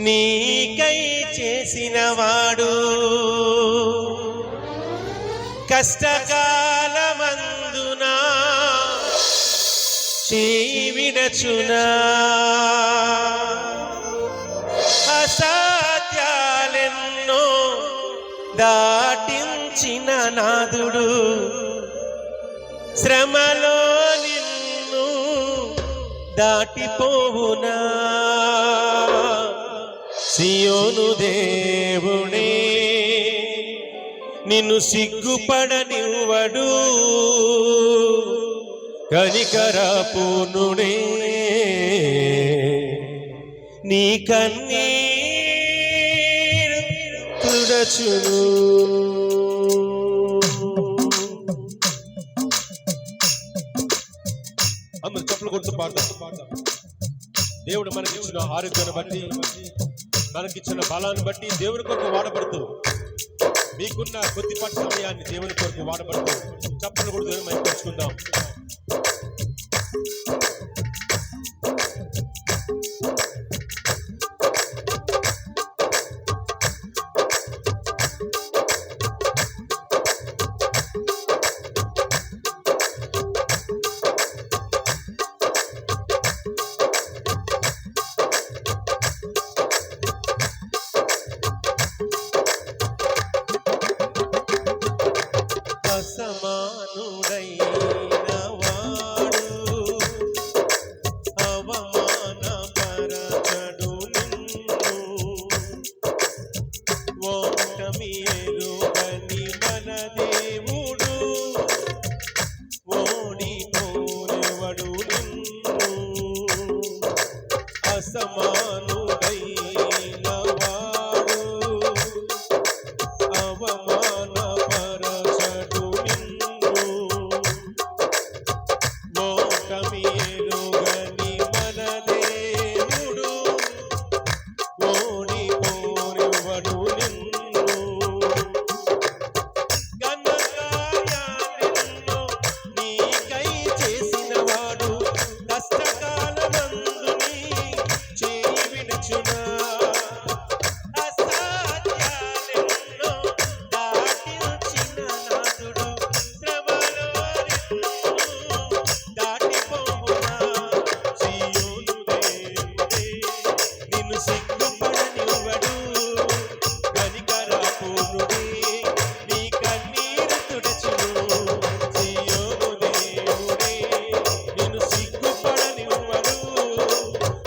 నీకై చేసినవాడు కష్టకాలమందునా చేవిడచునా అసాధ్యాలెన్నో దాటించిన నాదుడు శ్రమలో నిన్ను దాటిపోవునా సియోను దేవుడే నిన్ను సిగ్గుపడనివ్వడు కనికరపూర్ణుడే నీ కన్నీరు తుడచును. అందరూ చప్పలు కొడుతూ పాడతాం. దేవుడు మనకిచ్చిన ఆరోగ్యాన్ని బట్టి మనకిచ్చిన బలాన్ని బట్టి దేవుని కొరకు వాడబడుతూ మీకున్న కొద్దిపాటి సమయాన్ని దేవుని కొరకు వాడబడుతూ చప్పలు కొడుతూ మనం పంచుకుందాం. అసమానుడైన వాడు అవమానపరచడు నిన్ను ఓటమి ఎరుగని మన దేవుడు ఓడిపోనివ్వడు నిన్ను అసమానుడైన వాడు అవమానపరచడు ఓటమిరుగని మన దేవుడు ఓడిపోనివ్వడు నిన్ను ఘనకార్యాలెన్నో నీకై చేసినవాడు కష్టకాలమందు నీ చేయి విడుచునా అసాధ్యాలెన్నో దాటించిన నాదుడు శ్రమలో దాటిపోవునా సియోను దేవుడే నిన్ను సిగ్గుపడనివ్వడు కనికరపూర్ణుడే నీ కన్నీరు తుడచును సియోను దేవుడే నిన్ను సిగ్గుపడనివ్వడు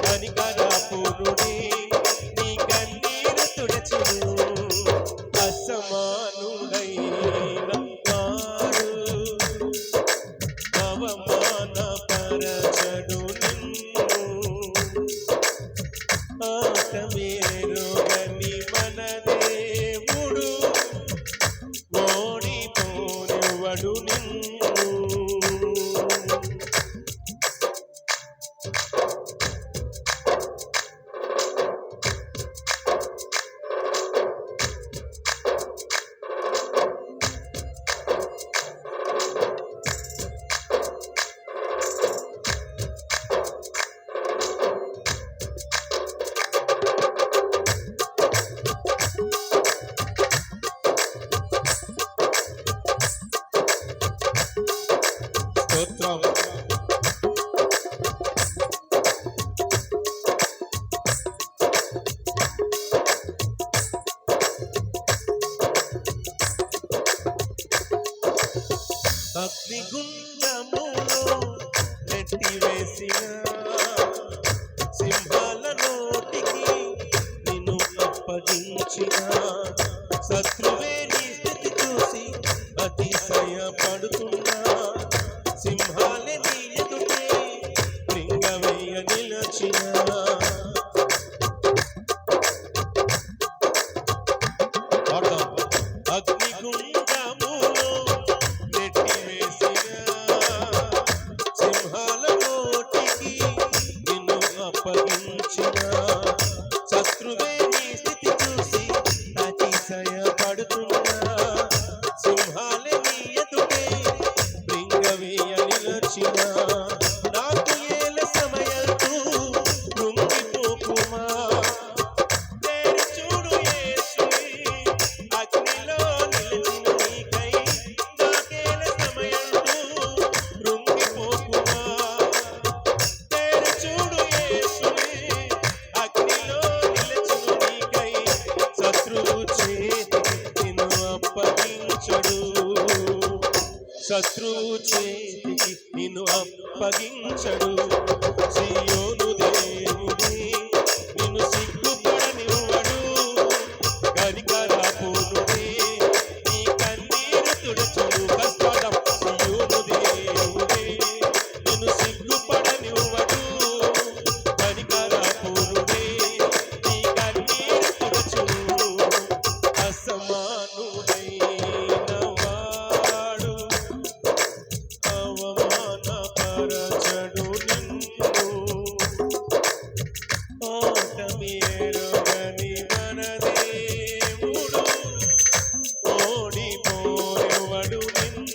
కనికరపూర్ణుడే నీ కన్నీరు తుడచును అసమానుడైన వాడు అవమానపరచడు నిన్ను ఆటమేరుగని మన దేవుడు ఓడిపోనివ్వడు నిన్ను. స్తోత్రం. అగ్నిగుండములో నెట్టివేసిన సింహాల నోటికి నిన్ను అప్పగించిన శత్రువే నీ స్థితి చూసి అతిశయపడుతున్నా సింహాలే నీ ఎదుటే లింగవేయ నిలచిన అగ్నిగుండములో నెట్టివేసిన సింహాల నోటికి నిన్ను అప్పగించిన శత్రువే నీ స్థితి చూసి అతిశయపడుతున్నా సింహాలే నీ ఎదుటే లింగవేయ నిలచిన నాకు ఏల సమయంతో కృంగిపోకుమా శత్రువు చేతికి నిన్ను అప్పగించడు. సియోను దేవుడే నిన్ను సిగ్గుపడనివ్వడు. కనికరపూర్ణుడే నీ కన్నీరు తుడుచును. కష్టాడం సియోను దేవుడే నిన్ను సిగ్గుపడనివ్వడు. కనికరపూర్ణుడే నీ కన్నీరు తుడుచును. అసమానుడైన వాడు అవమానపరచడు నిన్ను. ఓటమి ఎరుగని మన దేవుడు ఓడిపోరెవడు నిన్ను.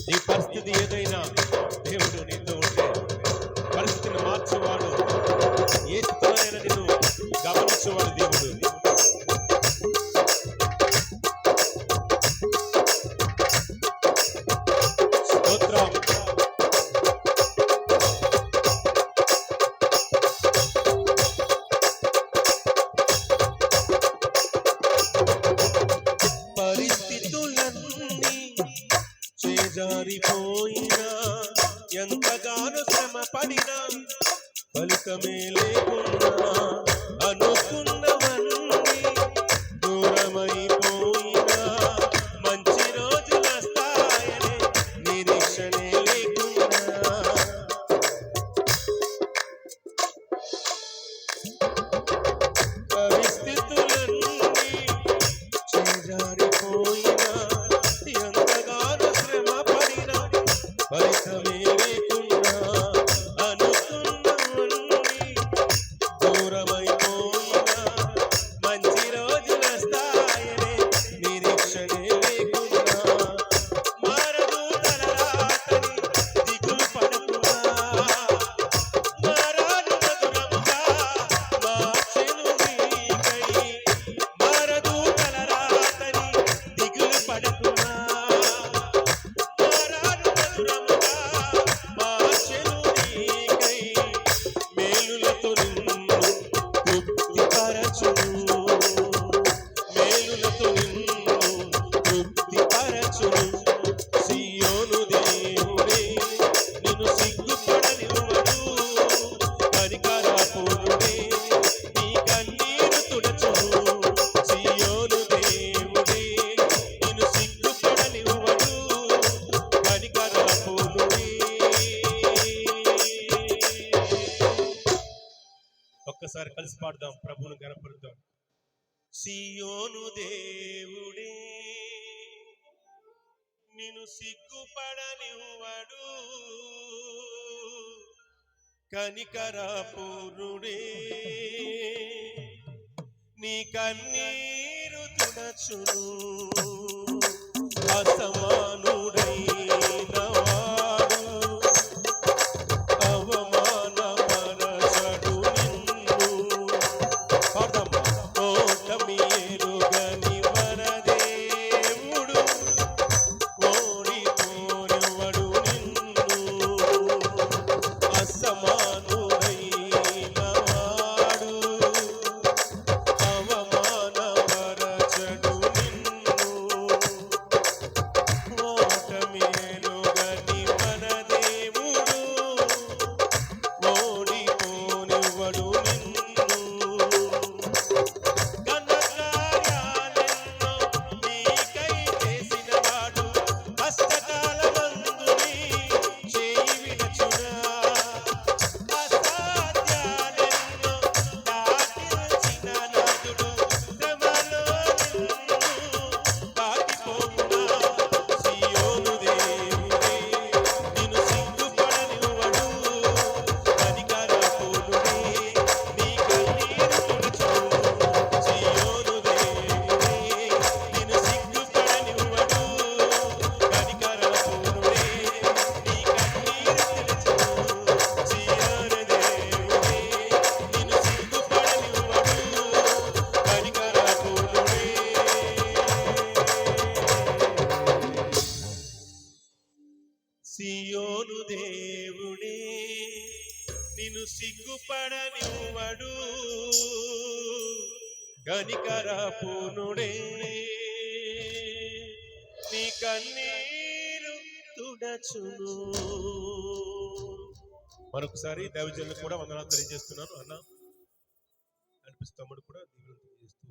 నీ పరిస్థితి ఏదైనా దేవుడు నీతో ఉంటే పరిస్థితిని మార్చేవాడు. ఏ స్థితిలోనైనా నిన్ను గమనించేవాడు దేవుడు. స్తోత్రం. పరిస్థితులన్నీ చేజారిపోయినా ఎంతగానో శ్రమ పడినా ఫలితమే లేకున్నా అనుకున్నవన్నీ దూరమైపోయినా మంచి రోజులు వస్తాయనే నిరీక్షణే లేకున్నా పరిస్థితులన్నీ చేజారిపోయినా ఎంతగానో శ్రమ పడినా ఫలితమే లేకున్నా అనుకున్నవన్నీ దూరమైపోయినా మంచి రోజులు వస్తాయనే నిరీక్షణే లేకున్నా మారదు తలరాతని దిగులు పడకున్నా. మారాను మధురముగా మార్చెను నీకై. మారదు తలరాతని దిగులు పడకున్నా. మారాను మధురముగా మార్చెను నీకై. మేలులతో నిన్ను తృప్తిపరచును. మేలులతో నిన్ను తృప్తిపరచును. సియోను దేవుడే నిన్ను సిగ్గుపడనివ్వడు. కనికరపూర్ణుడే నీ కన్నీరు తుడచును. సియోను దేవుడే నిన్ను సిగ్గుపడనివ్వడు. కనికరపూర్ణుడే. ఒక్కసారి కలిసి పాడదాం, ప్రభువును గణపరుద్దాం. సియోను దేవుడే నిన్ను సిగ్గుపడనివ్వడు. కనికరపూర్ణుడే నీ కన్నీరు తుడచును. అసమానుడైన వాడు అవమానపరచడు నిన్ను. పాడదాం. ఓటమి ఎరుగని మన దేవుడు ఓడిపోరెవడు నిన్ను. అసమానుడైన వాడు అవమానపరచడు నిన్ను. సియోను దేవుడే నిన్ను సిగ్గుపడనివ్వడు, కనికర పూర్ణుడే నీ కన్నీరు తుడచును. మరొకసారి దైవజనులు కూడా వందనాలు తెలియజేస్తున్నాను. అన్న అనిపిస్తూ తమ్ముడు కూడా దీవెనలు తెలియజేస్తూ